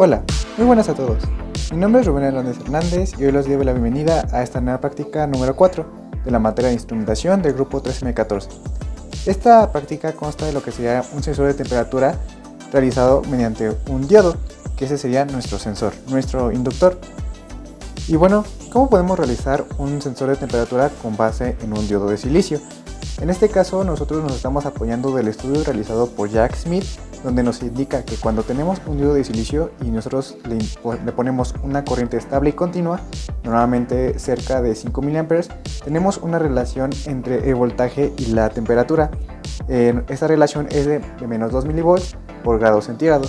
Hola, muy buenas a todos. Mi nombre es Rubén Hernández Hernández y hoy les doy la bienvenida a esta nueva práctica número 4 de la materia de instrumentación del grupo 3M14. Esta práctica consta de lo que sería un sensor de temperatura realizado mediante un diodo, que ese sería nuestro sensor, nuestro inductor. Y bueno, ¿cómo podemos realizar un sensor de temperatura con base en un diodo de silicio? En este caso nosotros nos estamos apoyando del estudio realizado por Jack Smith, donde nos indica que cuando tenemos un diodo de silicio y nosotros le ponemos una corriente estable y continua, normalmente cerca de 5 mA, tenemos una relación entre el voltaje y la temperatura. Esta relación es de menos 2 mV por grado centígrado.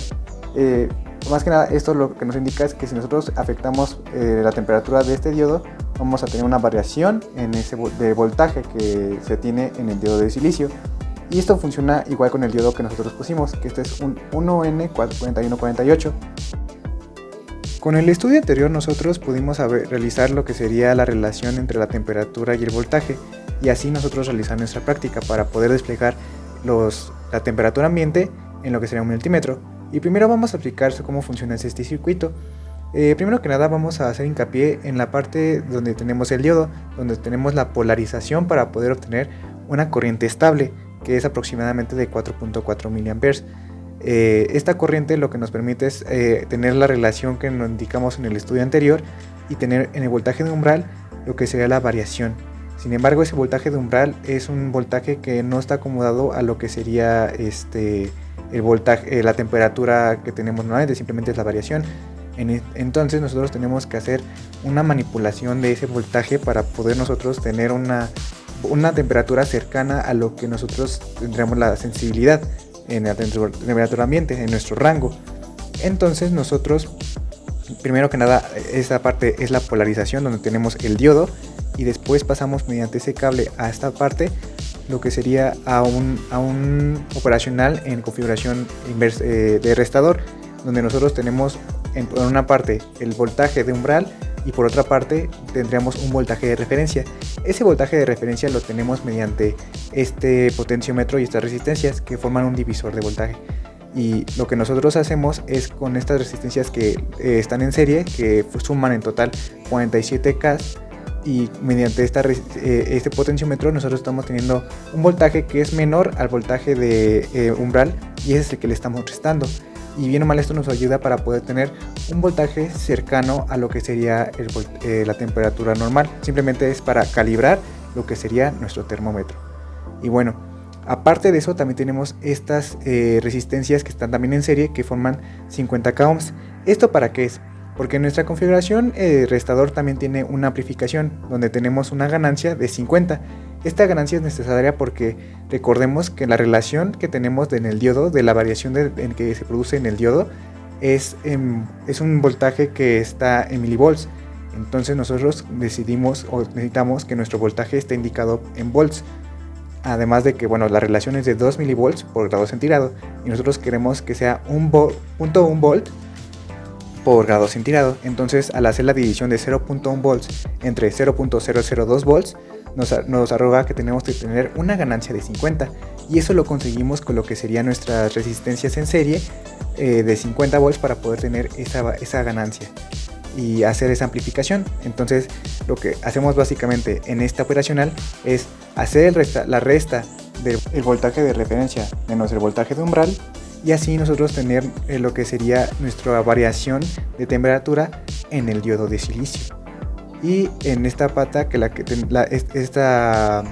Más que nada, esto lo que nos indica es que si nosotros afectamos la temperatura de este diodo, vamos a tener una variación en ese de voltaje que se tiene en el diodo de silicio. Y esto funciona igual con el diodo que nosotros pusimos, que este es un 1N4148. Con el estudio anterior nosotros pudimos realizar lo que sería la relación entre la temperatura y el voltaje, y así nosotros realizar nuestra práctica para poder desplegar la temperatura ambiente en lo que sería un multímetro. Y primero vamos a explicar cómo funciona este circuito. Primero que nada vamos a hacer hincapié en la parte donde tenemos el diodo, donde tenemos la polarización para poder obtener una corriente estable, que es aproximadamente de 4.4 mA. Esta corriente lo que nos permite es tener la relación que nos indicamos en el estudio anterior y tener en el voltaje de umbral lo que sería la variación. Sin embargo, ese voltaje de umbral es un voltaje que no está acomodado a lo que sería el voltaje, la temperatura que tenemos normalmente, simplemente es la variación. Entonces nosotros tenemos que hacer una manipulación de ese voltaje para poder nosotros tener una temperatura cercana a lo que nosotros tendremos la sensibilidad en la temperatura ambiente, en nuestro rango. Entonces nosotros, primero que nada, esta parte es la polarización donde tenemos el diodo, y después pasamos mediante ese cable a esta parte, lo que sería a un operacional en configuración de restador, donde nosotros tenemos por una parte el voltaje de umbral y por otra parte tendríamos un voltaje de referencia. Ese voltaje de referencia lo tenemos mediante este potenciómetro y estas resistencias que forman un divisor de voltaje. Y lo que nosotros hacemos es con estas resistencias que están en serie, que suman en total 47K, y mediante este potenciómetro nosotros estamos teniendo un voltaje que es menor al voltaje de umbral, y ese es el que le estamos restando. Y bien o mal esto nos ayuda para poder tener un voltaje cercano a lo que sería la temperatura normal. Simplemente es para calibrar lo que sería nuestro termómetro. Y bueno, aparte de eso también tenemos estas resistencias que están también en serie, que forman 50K ohms. ¿Esto para qué es? Porque nuestra configuración restador también tiene una amplificación donde tenemos una ganancia de 50. Esta ganancia es necesaria porque recordemos que la relación que tenemos en el diodo, de la variación en que se produce en el diodo, es un voltaje que está en milivolts. Entonces nosotros necesitamos que nuestro voltaje esté indicado en volts. Además de que la relación es de 2 milivolts por grado centígrado, y nosotros queremos que sea 1.1 volt por grado centígrado. Entonces, al hacer la división de 0.1 volts entre 0.002 volts, nos arroja que tenemos que tener una ganancia de 50, y eso lo conseguimos con lo que serían nuestras resistencias en serie de 50 volts para poder tener esa ganancia y hacer esa amplificación. Entonces, lo que hacemos básicamente en esta operacional es hacer la resta del voltaje de referencia menos el voltaje de umbral, y así nosotros tener lo que sería nuestra variación de temperatura en el diodo de silicio. Y en esta pata, esta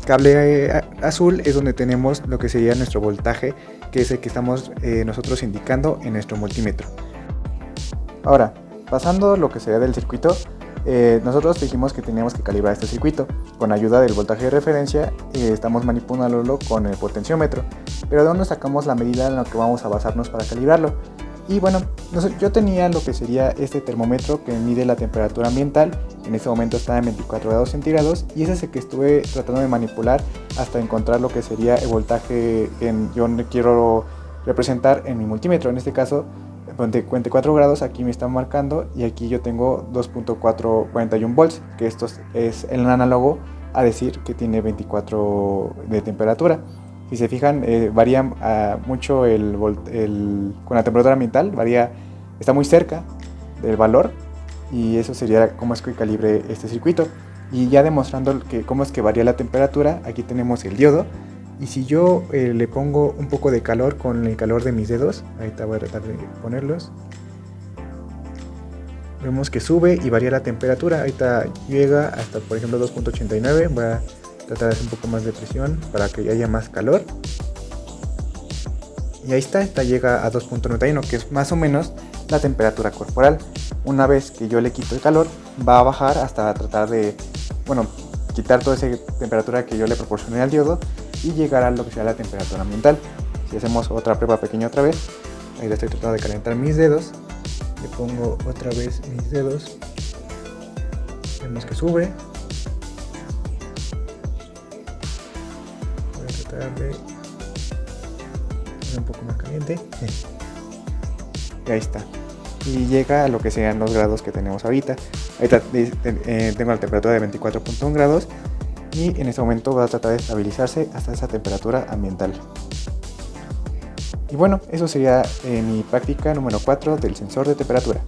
cable azul, es donde tenemos lo que sería nuestro voltaje, que es el que estamos nosotros indicando en nuestro multímetro. Ahora, pasando lo que sería del circuito, nosotros dijimos que teníamos que calibrar este circuito con ayuda del voltaje de referencia. Estamos manipulándolo con el potenciómetro, pero ¿de dónde sacamos la medida en la que vamos a basarnos para calibrarlo? Y bueno, yo tenía lo que sería este termómetro que mide la temperatura ambiental. En este momento está en 24 grados centígrados, y ese es el que estuve tratando de manipular hasta encontrar lo que sería el voltaje que yo quiero representar en mi multímetro. En este caso, 24 grados aquí me están marcando, y aquí yo tengo 2.441 volts, que esto es el análogo a decir que tiene 24 de temperatura. Si se fijan, varía mucho con la temperatura ambiental, varía está muy cerca del valor, y eso sería cómo es que calibre este circuito. Y ya demostrando cómo es que varía la temperatura, aquí tenemos el diodo. Y si yo le pongo un poco de calor con el calor de mis dedos, ahorita voy a tratar de ponerlos, vemos que sube y varía la temperatura. Ahorita llega hasta, por ejemplo, 2.89. Voy a tratar de hacer un poco más de presión para que haya más calor. Y ahí está, esta llega a 2.91, que es más o menos la temperatura corporal. Una vez que yo le quito el calor, va a bajar hasta tratar de, quitar toda esa temperatura que yo le proporcioné al diodo y llegar a lo que sea la temperatura ambiental. Si hacemos otra prueba pequeña otra vez, ahí estoy tratando de calentar mis dedos, le pongo otra vez mis dedos, vemos que sube. Voy a tratar de un poco más caliente y ahí está, y llega a lo que sean los grados que tenemos ahorita. Ahorita tengo la temperatura de 24.1 grados y en este momento va a tratar de estabilizarse hasta esa temperatura ambiental. Y bueno, eso sería mi práctica número 4 del sensor de temperatura.